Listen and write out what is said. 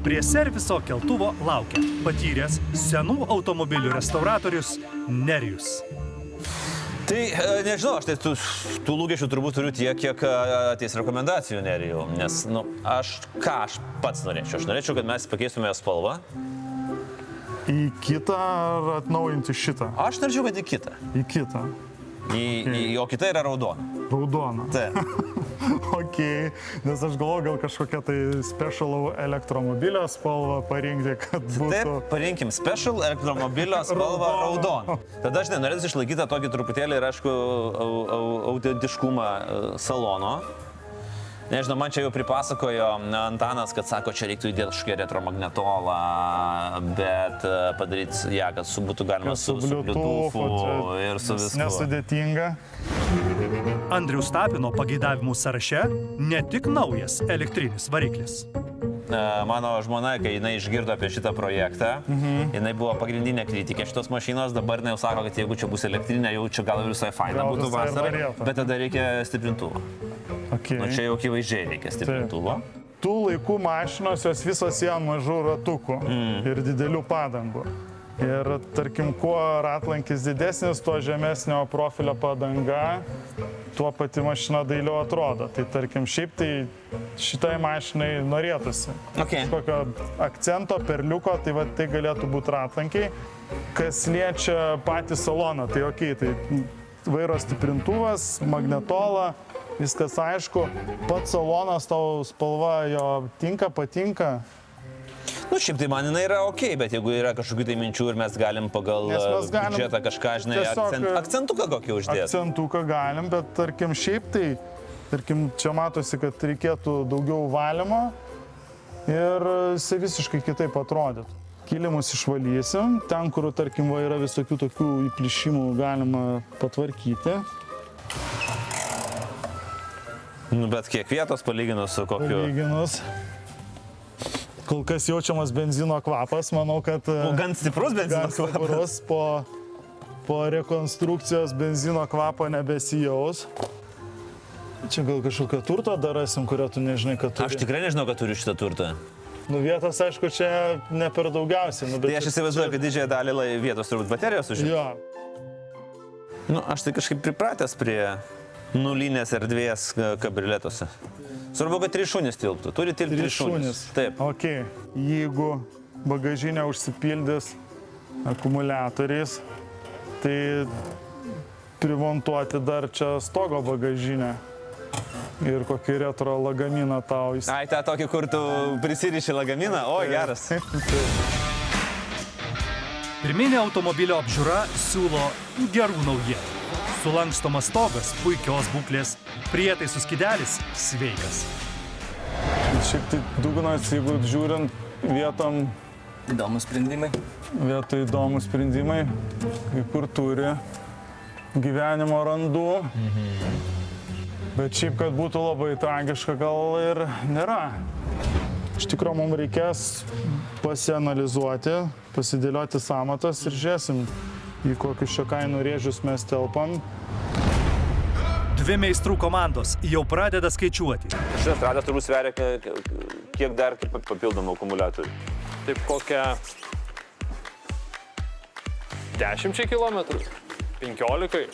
Prie serviso keltuvo laukia patyręs senų automobilių restauratorius Nerijus. Tai nežinau, aš tai tų lūkesčių turbūt turiu tiek, kiek ateis rekomendacijų Nerijų, nes, aš pats norėčiau? Aš norėčiau, kad mes pakeistume spalvą. Į kitą ar atnaujinti šitą? Aš norėčiau, kad į kitą. Į kitą. O kita yra raudona. Raudona. Taip. Ok, nes aš galvoju, gal kažkokią tai special elektromobilio spalvą parinkti, kad būtų... Taip, parinkim special elektromobilio spalvą raudoną. Tada aš norėčiau išlaikyti tokį truputėlį ir, aišku, autentiškumą salono. Nežinau, man čia jau pripasakojo Antanas, kad sako, čia reiktų įdėti kažkokią retromagnetolą, bet padaryti ją, kad būtų galima su Bluetoothu ir su visku. Nesudėtinga. Andriaus Tapino pageidavimų sąraše ne tik naujas elektrinis variklis. Mano žmona, kai jinai išgirdo apie šitą projektą, jinai buvo pagrindinė kritikė šitos mašinos, dabar jinai jau sako, kad jeigu čia bus elektrinė, jau čia gal visai faina būtų vasarai, bet tada reikia stiprintuvo. Okay. Čia jau akivaizdžiai reikia stiprintuvo. Tų laikų mašinos, jos visos jie mažų ratukų ir didelių padangų. Ir tarkim, kuo ratlankis didesnis, tuo žemesnio profilio padanga, tuo pati mašina dailiau atrodo. Tai tarkim, šiaip tai šitai mašinai norėtųsi. Kažkokio akcento, perliuko, tai va tai galėtų būti ratlankiai. Kas liečia patį saloną, tai okei, tai vairo stiprintuvas, magnetola, viskas aišku. Pats salonas, tau spalva jo tinka, patinka. Šiaip tai man jinai yra okei, bet jeigu yra kažkokių tai minčių ir mes galim pagal biudžetą kažką, žinai, akcentuką kokį uždėti. Akcentuką galim, bet tarkim šiaip tai, tarkim, čia matosi, kad reikėtų daugiau valymo ir jisai visiškai kitaip atrodytų. Kilimus išvalysim, ten, kur, tarkim, yra visokių tokių įplyšimų galima patvarkyti. Bet kiek vietos palyginus su kokiu? Palyginus. Kol kas jaučiamas benzino kvapas, manau, kad... Gan stiprus benzino kvapas. Po rekonstrukcijos benzino kvapo nebesijaus. Čia gal kažkokio turto dar rasim, kurio tu nežinai, kad turi. Aš tikrai nežinau, kad turiu šitą turtą. Vietos, aišku, čia ne per daugiausiai. Tai aš įsivaizduoju, kad didžiąją dalį vietos turbūt baterijos užima. Jo. Aš tai kažkaip pripratęs prie nulinės erdvės kabriletuose. Svarbu, kad 3 šunys tilptų. Turi tilpti 3 šunys. Taip. Ok. Jeigu bagažinė užsipildys akumuliatoriais, tai primontuoti dar čia stogo bagažinę. Ir kokį retro lagaminą tau įsipildys. Ai, tą tokį, kur tu prisiriši lagaminą? O, geras. Pirminė automobilio apžiūra siūlo gerų naujienų. Sulankstomas stogas puikios būklės, prietaisų skydelis sveikas. Šiaip tai dugnas, jeigu žiūrint vietom... Įdomus sprendimai. Vietoj įdomus sprendimai, kai kur turi gyvenimo randų. Bet šiaip, kad būtų labai tragiška, gal ir nėra. Iš tikrųjų, mums reikės pasianalizuoti, pasidėlioti sąmatas ir žiūrėsim, į kokius šio kainų rėžius mes telpam. 2 meistrų komandos jau pradeda skaičiuoti. Šitas ratas turbūt sveria kiek dar papildomų akumuliatorių. Taip kokią 10 kilometrų, 15.